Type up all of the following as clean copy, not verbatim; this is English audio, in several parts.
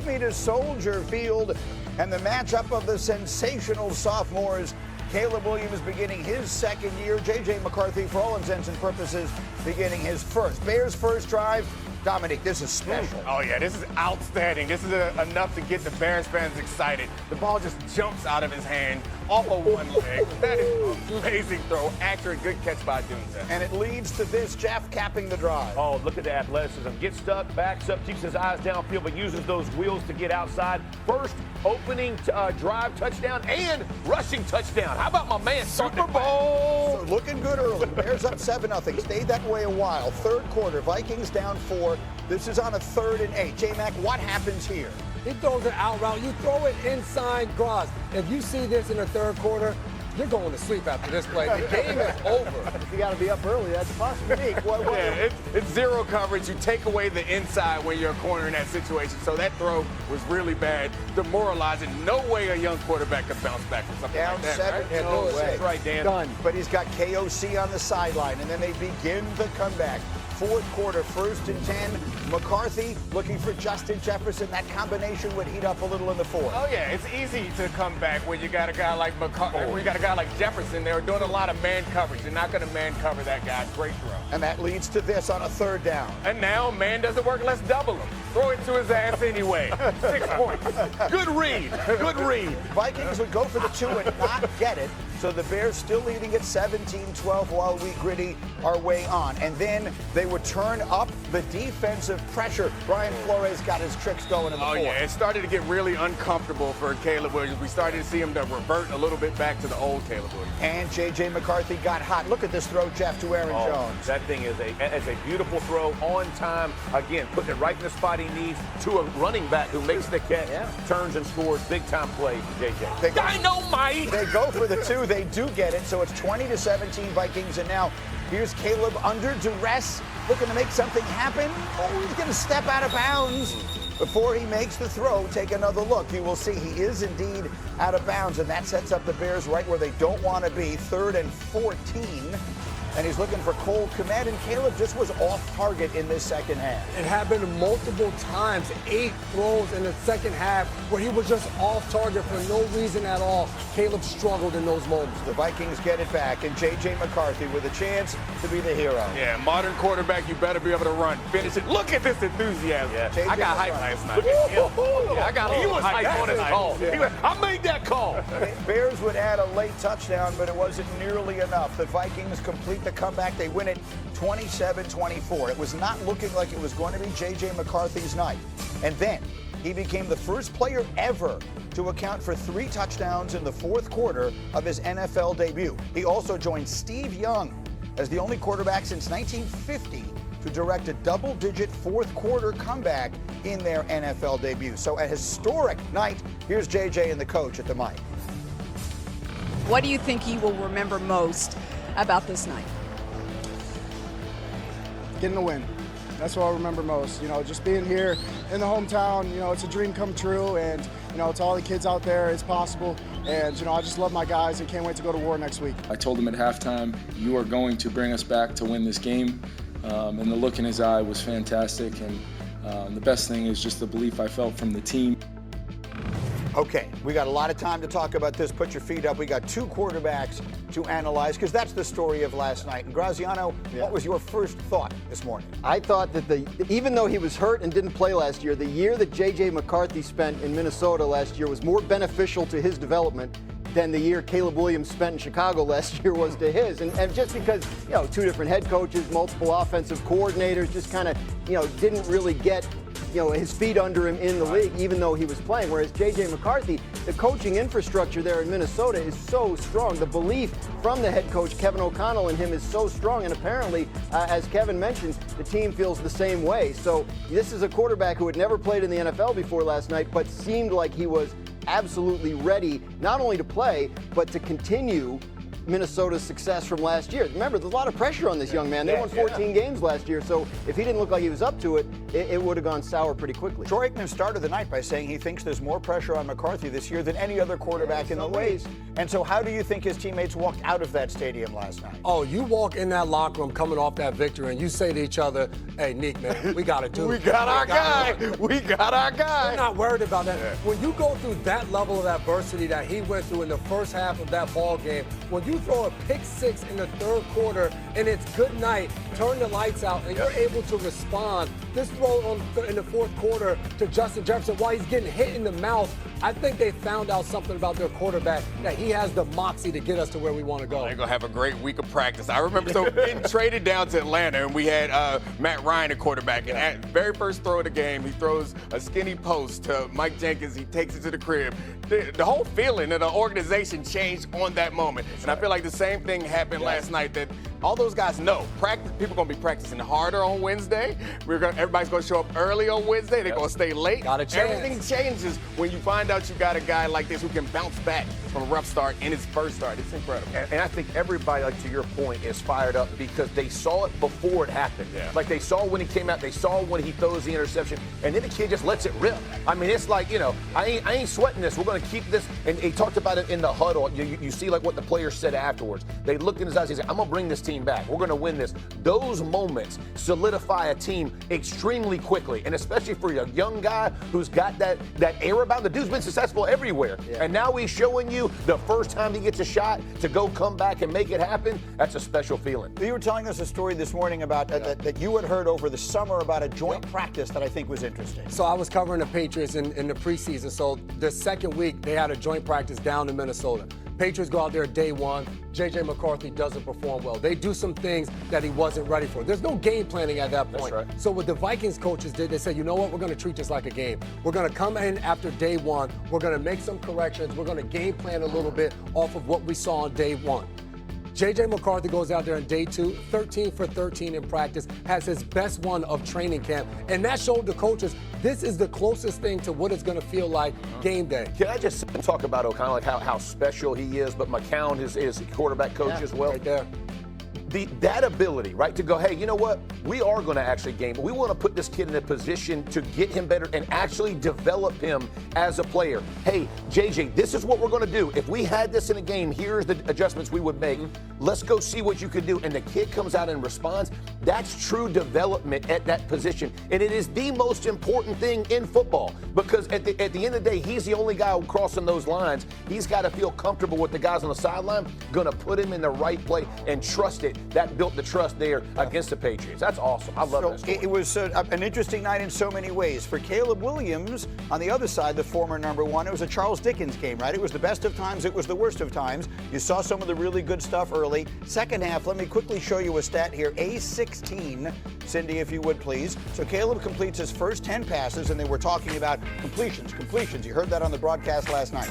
me to Soldier Field and the matchup of the sensational sophomores. Caleb Williams beginning his second year. J.J. McCarthy, for all intents and purposes, beginning his first. Bears' first drive. Dominic, this is special. Oh, yeah, this is outstanding. This is enough to get the Bears fans excited. The ball just jumps out of his hand off of one leg. That is an amazing throw. Accurate, good catch by Dunze. And it leads to this, Jeff capping the drive. Oh, look at the athleticism. Gets stuck, backs up, keeps his eyes downfield, but uses those wheels to get outside. First opening drive touchdown and rushing touchdown. How about my man, Super Bowl? So looking good early. Bears up 7-0. Stayed that way a while. Third quarter, Vikings down 4. This is on a 3rd and 8. J-Mac, what happens here? He throws an out route. You throw it inside Gross. If you see this in the third quarter, you're going to sleep after this play. The game is over. If you got to be up early, that's a possibility. Yeah, it's zero coverage. You take away the inside when you're a corner in that situation. So that throw was really bad, demoralizing. No way a young quarterback could bounce back from something Down like that, 7, right? no way. That's right, Dan. Done. But he's got KOC on the sideline, and then they begin the comeback. Fourth quarter, 1st and 10. McCarthy looking for Justin Jefferson. That combination would heat up a little in the fourth. Oh, yeah, it's easy to come back when you got a guy like McCarthy, when you got a guy like Jefferson. They're doing a lot of man coverage. You're not going to man cover that guy. Great throw. And that leads to this on a 3rd down. And now man doesn't work. Let's double him. Throw it to his ass anyway. 6 points. Good read. Good read. Vikings would go for the 2 and not get it. So the Bears still leading at 17-12 while we gritty our way on. And then they would turn up the defensive pressure. Brian Flores got his tricks going in the fourth. Oh, yeah. It started to get really uncomfortable for Caleb Williams. We started to see him to revert a little bit back to the old Caleb Williams. And J.J. McCarthy got hot. Look at this throw, Jeff, to Aaron Jones. That thing is a beautiful throw on time. Again, putting it right in the spot he needs to a running back who makes the catch, turns and scores. Big time play for J.J. Dynamite! They go for the 2. They do get it. So it's 20-17 Vikings. And now here's Caleb under duress, looking to make something happen. Oh, he's going to step out of bounds. Before he makes the throw, take another look. You will see he is indeed out of bounds, and that sets up the Bears right where they don't want to be, 3rd and 14. And he's looking for Cole Kmet, and Caleb just was off target in this second half. It happened multiple times, 8 throws in the second half where he was just off target for no reason at all. Caleb struggled in those moments. The Vikings get it back, and J.J. McCarthy with a chance to be the hero. Yeah, modern quarterback, you better be able to run. Finish it. Look at this enthusiasm. Yeah. I got hype last night. Look at him. Yeah, I got He was hype on his call. Yeah. I made that call. Bears would add a late touchdown, but it wasn't nearly enough. The Vikings complete the comeback. They win it 27-24. It was not looking like it was going to be J.J. McCarthy's night. And then he became the first player ever to account for 3 touchdowns in the fourth quarter of his NFL debut. He also joined Steve Young as the only quarterback since 1950 to direct a double-digit fourth quarter comeback in their NFL debut. So a historic night. Here's J.J. and the coach at the mic. What do you think he will remember most about this night? Getting the win. That's what I remember most. You know, just being here in the hometown, you know, it's a dream come true, and, you know, to all the kids out there, it's possible. And, you know, I just love my guys and can't wait to go to war next week. I told him at halftime, you are going to bring us back to win this game. And the look in his eye was fantastic. And the best thing is just the belief I felt from the team. Okay, we got a lot of time to talk about this. Put your feet up. We got 2 quarterbacks to analyze because that's the story of last night. And Graziano, what was your first thought this morning? I thought that even though he was hurt and didn't play last year, the year that J.J. McCarthy spent in Minnesota last year was more beneficial to his development than the year Caleb Williams spent in Chicago last year was to his. And just because, you know, 2 different head coaches, multiple offensive coordinators, just kind of, you know, didn't really get, you know, his feet under him in the league, even though he was playing. Whereas J.J. McCarthy, the coaching infrastructure there in Minnesota is so strong. The belief from the head coach, Kevin O'Connell, in him is so strong. And apparently, as Kevin mentioned, the team feels the same way. So this is a quarterback who had never played in the NFL before last night, but seemed like he was absolutely ready not only to play, but to continue Minnesota's success from last year. Remember, there's a lot of pressure on this young man. They won 14 games last year, so if he didn't look like he was up to it, it would have gone sour pretty quickly. Troy Aikman started the night by saying he thinks there's more pressure on McCarthy this year than any other quarterback in the league. And so how do you think his teammates walked out of that stadium last night? Oh, you walk in that locker room coming off that victory and you say to each other, hey, Nick, man, we got to do it. We got our guy. We got our guy. I'm not worried about that. Yeah. When you go through that level of adversity that he went through in the first half of that ball game, when you throw a pick six in the third quarter and it's good night, turn the lights out, and you're able to respond. This throw in the fourth quarter to Justin Jefferson, while he's getting hit in the mouth, I think they found out something about their quarterback, that he has the moxie to get us to where we want to go. They're going to have a great week of practice. I remember getting traded down to Atlanta, and we had Matt Ryan at quarterback. And at the very first throw of the game, he throws a skinny post to Mike Jenkins. He takes it to the crib. The whole feeling of the organization changed on that moment. And I feel like the same thing happened last night, that all those guys know. People are going to be practicing harder on Wednesday. Everybody's going to show up early on Wednesday. They're going to stay late. Everything changes when you find out you got a guy like this who can bounce back from a rough start in his first start. It's incredible. And I think everybody, like to your point, is fired up because they saw it before it happened. Yeah. Like they saw when he came out, they saw when he throws the interception, and then the kid just lets it rip. I mean, it's like, I ain't sweating this. We're going to keep this. And he talked about it in the huddle. You see like what the players said afterwards. They looked in his eyes. He said, I'm going to bring this team back. We're going to win this. Those moments solidify a team extremely quickly, and especially for a young guy who's got that air about him. The dude's been successful everywhere. Yeah. And now he's showing you the first time he gets a shot to go come back and make it happen. That's a special feeling. You were telling us a story this morning about that you had heard over the summer about a joint practice that I think was interesting. So I was covering the Patriots in the preseason. So the second week, they had a joint practice down in Minnesota. Patriots go out there day one. J.J. McCarthy doesn't perform well. They do some things that he wasn't ready for. There's no game planning at that point. That's right. So what the Vikings coaches did, they said, you know what, we're going to treat this like a game. We're going to come in after day one. We're going to make some corrections. We're going to game plan a little bit off of what we saw on day one. J.J. McCarthy goes out there on day two, 13 for 13 in practice, has his best one of training camp. And that showed the coaches this is the closest thing to what it's going to feel like game day. Can I just talk about kind of like how special he is, but McCown is quarterback coach as well? Right there. That ability, right, to go, hey, you know what? We are going to actually game. We want to put this kid in a position to get him better and actually develop him as a player. Hey, JJ, this is what we're going to do. If we had this in a game, here's the adjustments we would make. Let's go see what you could do. And the kid comes out and responds. That's true development at that position. And it is the most important thing in football because at the end of the day, he's the only guy crossing those lines. He's got to feel comfortable with the guys on the sideline, going to put him in the right play and trust it. That built the trust there against the Patriots. That's awesome. I love that story. It was an interesting night in so many ways. For Caleb Williams, on the other side, the former number one, it was a Charles Dickens game, right? It was the best of times. It was the worst of times. You saw some of the really good stuff early. Second half, let me quickly show you a stat here. A16, Cindy, if you would, please. So Caleb completes his first 10 passes, and they were talking about completions. You heard that on the broadcast last night.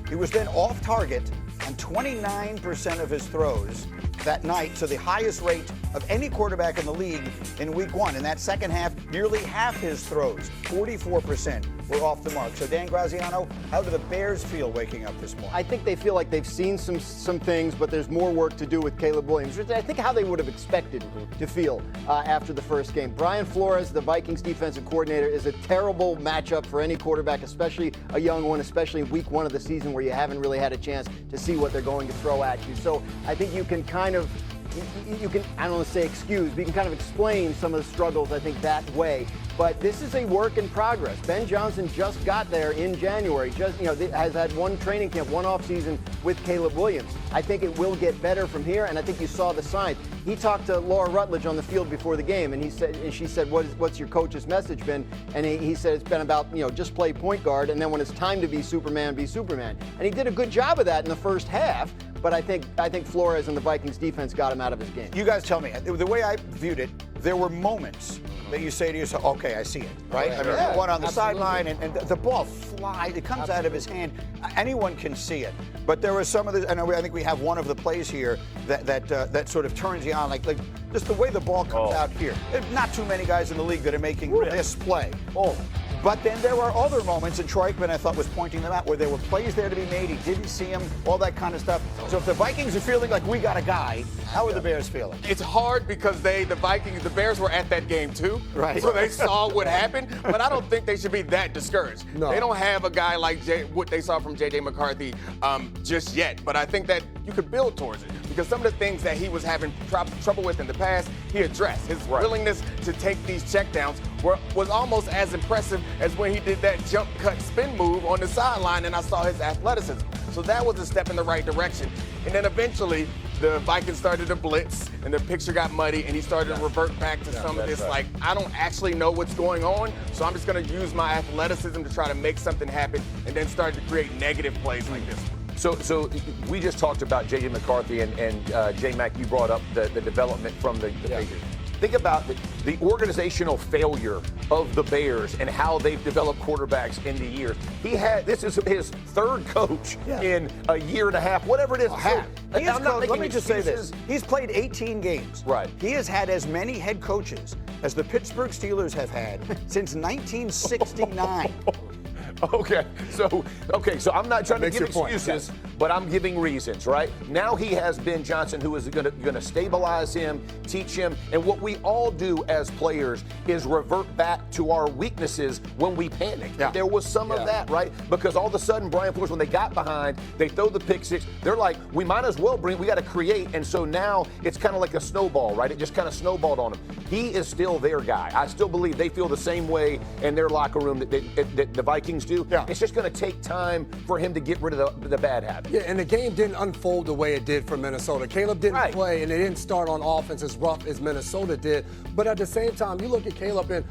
He was then off target on 29% of his throws that night, so the highest rate of any quarterback in the league in week one. In that second half, nearly half his throws, 44%, were off the mark. So Dan Graziano, how do the Bears feel waking up this morning? I think they feel like they've seen some things, but there's more work to do with Caleb Williams, which I think how they would have expected to feel after the first game. Brian Flores, the Vikings defensive coordinator, is a terrible matchup for any quarterback, especially a young one, especially in week one of the season where you haven't really had a chance to see what they're going to throw at you. So I think you can I don't want to say excuse, but you can kind of explain some of the struggles, I think, that way. But this is a work in progress. Ben Johnson just got there in January, has had one training camp, one offseason with Caleb Williams. I think it will get better from here, and I think you saw the signs. He talked to Laura Rutledge on the field before the game, and she said, what's your coach's message been? And he said it's been about, just play point guard, and then when it's time to be Superman, be Superman. And he did a good job of that in the first half. But I think Flores and the Vikings defense got him out of his game. You guys tell me. The way I viewed it, there were moments that you say to yourself, okay, I see it, right? I mean, one on the sideline, and the ball flies. It comes out of his hand. Anyone can see it. But there was some of the, and I think we have one of the plays here that sort of turns you on, like just the way the ball comes out here. There's not too many guys in the league that are making this play. But then there were other moments, and Troy Aikman, I thought, was pointing them out, where there were plays there to be made. He didn't see him, all that kind of stuff. So if the Vikings are feeling like we got a guy, how are the Bears feeling? It's hard because the Bears were at that game too. Right. So they saw what happened, but I don't think they should be that discouraged. No. They don't have a guy like what they saw from J.J. McCarthy just yet. But I think that you could build towards it because some of the things that he was having trouble with in the past, he addressed. His willingness to take these checkdowns was almost as impressive as when he did that jump cut spin move on the sideline, and I saw his athleticism. So that was a step in the right direction. And then eventually, the Vikings started to blitz, and the picture got muddy, and he started to revert back to some of this, like, I don't actually know what's going on, so I'm just going to use my athleticism to try to make something happen, and then started to create negative plays like this one. So we just talked about J.J. McCarthy, and J-Mac, you brought up the development from the Patriots. Think about the organizational failure of the Bears and how they've developed quarterbacks in the years. This is his third coach in a year and a half, whatever it is. Let me just say this. He's played 18 games. Right. He has had as many head coaches as the Pittsburgh Steelers have had since 1969. Okay, so I'm not trying to give excuses, but I'm giving reasons, right? Now he has Ben Johnson, who is going to stabilize him, teach him, and what we all do as players is revert back to our weaknesses when we panic. Yeah. There was some of that, right? Because all of a sudden, Brian Flores, when they got behind, they throw the pick six. They're like, we might as well we got to create, and so now it's kind of like a snowball, right? It just kind of snowballed on him. He is still their guy. I still believe they feel the same way in their locker room that the Vikings do. Yeah. It's just going to take time for him to get rid of the bad habits. Yeah, and the game didn't unfold the way it did for Minnesota. Caleb didn't play, and it didn't start on offense as rough as Minnesota did. But at the same time, you look at Caleb, and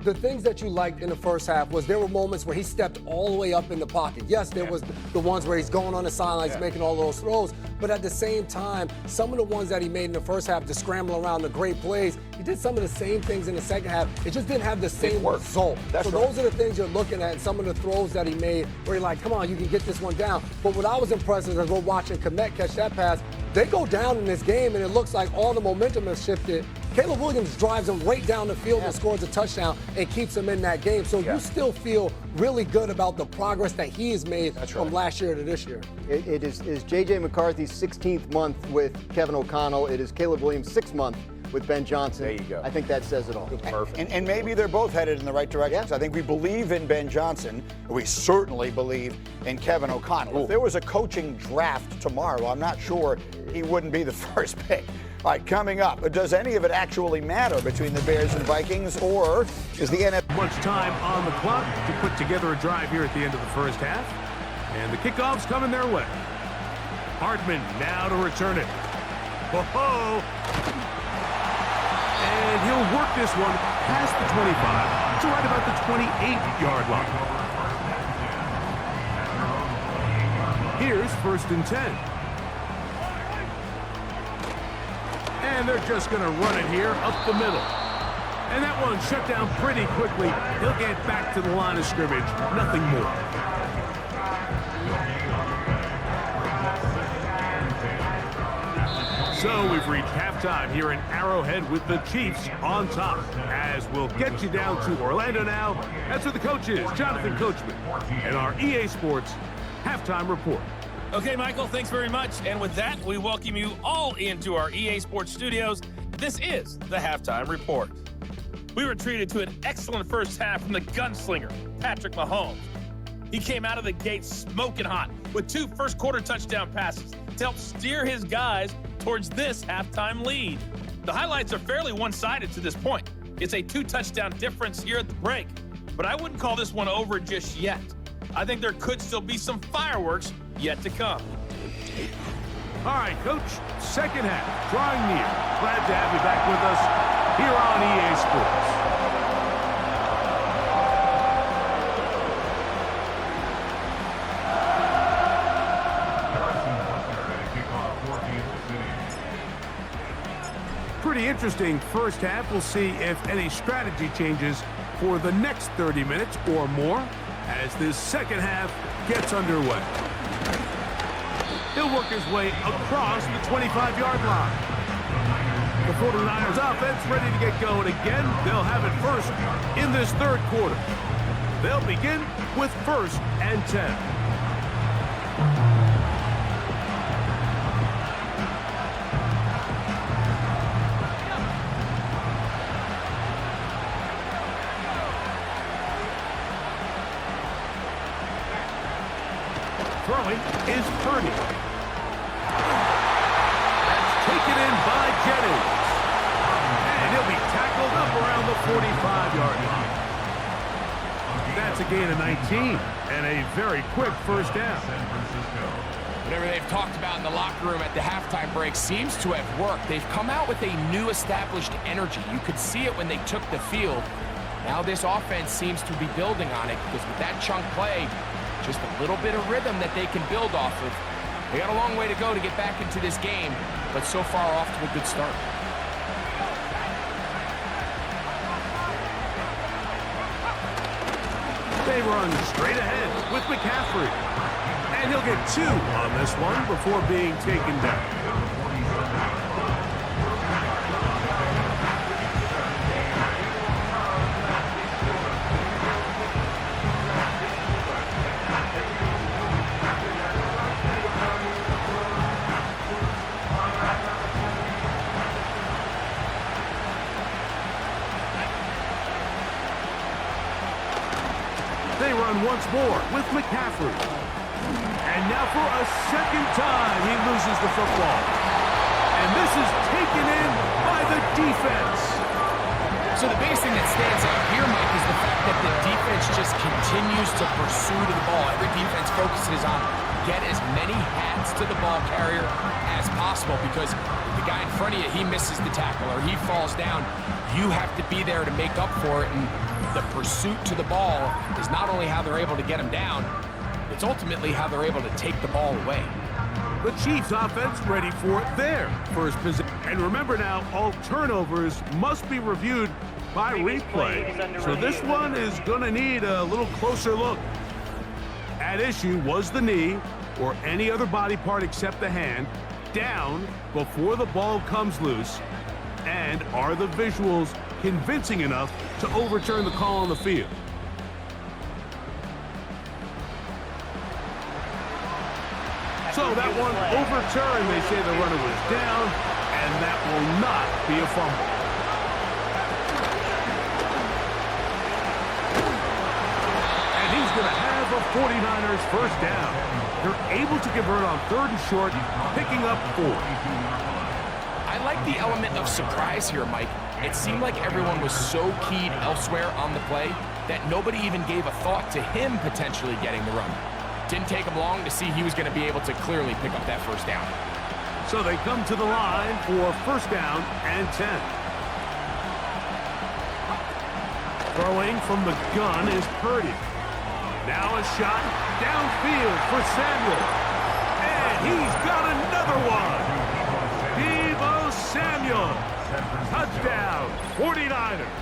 the things that you liked in the first half was there were moments where he stepped all the way up in the pocket. Yes, there was the ones where he's going on the sidelines making all those throws, but at the same time, some of the ones that he made in the first half to scramble around the great plays, he did some of the same things in the second half. It just didn't have the same result. Those are the things you're looking at, and some of the throws that he made where you're like, come on, you can get this one down. But what I was impressed is as we're watching Kmet catch that pass, they go down in this game, and it looks like all the momentum has shifted. Caleb Williams drives him right down the field and scores a touchdown and keeps him in that game. So you still feel really good about the progress that he has made from last year to this year. It is J.J. McCarthy's 16th month with Kevin O'Connell. It is Caleb Williams' 6th month with Ben Johnson. There you go. I think that says it all. Perfect. And maybe they're both headed in the right direction. I think we believe in Ben Johnson. We certainly believe in Kevin O'Connell. If there was a coaching draft tomorrow, I'm not sure he wouldn't be the first pick. All right, coming up, does any of it actually matter between the Bears and Vikings, or is the NFL... Much time on the clock to put together a drive here at the end of the first half. And the kickoff's coming their way. Hartman now to return it. Ho-ho! And he'll work this one past the 25 to right about the 28-yard line. Here's 1st and 10. And they're just going to run it here up the middle. And that one shut down pretty quickly. He'll get back to the line of scrimmage. Nothing more. So we've reached halftime here in Arrowhead with the Chiefs on top. As we'll get you down to Orlando now. That's where the coach is, Jonathan Coachman, and our EA Sports halftime report. Okay, Michael, thanks very much. And with that, we welcome you all into our EA Sports studios. This is the Halftime Report. We were treated to an excellent first half from the gunslinger, Patrick Mahomes. He came out of the gate smoking hot with 2 first-quarter touchdown passes to help steer his guys towards this halftime lead. The highlights are fairly one-sided to this point. It's a 2-touchdown difference here at the break, but I wouldn't call this one over just yet. I think there could still be some fireworks yet to come. All right, Coach, second half, drawing near. Glad to have you back with us here on EA Sports. Pretty interesting first half. We'll see if any strategy changes for the next 30 minutes or more as this second half gets underway. He'll work his way across the 25-yard line. The 49ers offense ready to get going again. They'll have it first in this third quarter. They'll begin with 1st and 10. Throwing is Purdy. That's taken in by Jennings. And he'll be tackled up around the 45-yard line. That's a gain of 19 and a very quick first down. Whatever they've talked about in the locker room at the halftime break seems to have worked. They've come out with a new established energy. You could see it when they took the field. Now this offense seems to be building on it because with that chunk play, just a little bit of rhythm that they can build off of. They got a long way to go to get back into this game, but so far off to a good start. They run straight ahead with McCaffrey. And he'll get 2 on this one before being taken down. They run once more with McCaffrey. And now for a second time, he loses the football. And this is taken in by the defense. So the biggest thing that stands out here, Mike, is the fact that the defense just continues to pursue the ball. Every defense focuses on get as many hats to the ball carrier as possible because if the guy in front of you, he misses the tackle or he falls down, you have to be there to make up for it. And the pursuit to the ball is not only how they're able to get him down, it's ultimately how they're able to take the ball away. The Chiefs offense ready for their first position. And remember now, all turnovers must be reviewed by replay. So this one is going to need a little closer look. At issue was the knee or any other body part except the hand down before the ball comes loose. And are the visuals convincing enough to overturn the call on the field? So that one overturned. They say the runner was down, and that will not be a fumble. And he's going to have a 49ers first down. They're able to convert on 3rd and short, picking up 4. I like the element of surprise here, Mike. It seemed like everyone was so keyed elsewhere on the play that nobody even gave a thought to him potentially getting the run. Didn't take him long to see he was going to be able to clearly pick up that first down. So they come to the line for first down and 10. Throwing from the gun is Purdy. Now a shot downfield for Samuel. And he's got another one. Deebo Samuel. Touchdown, 49ers.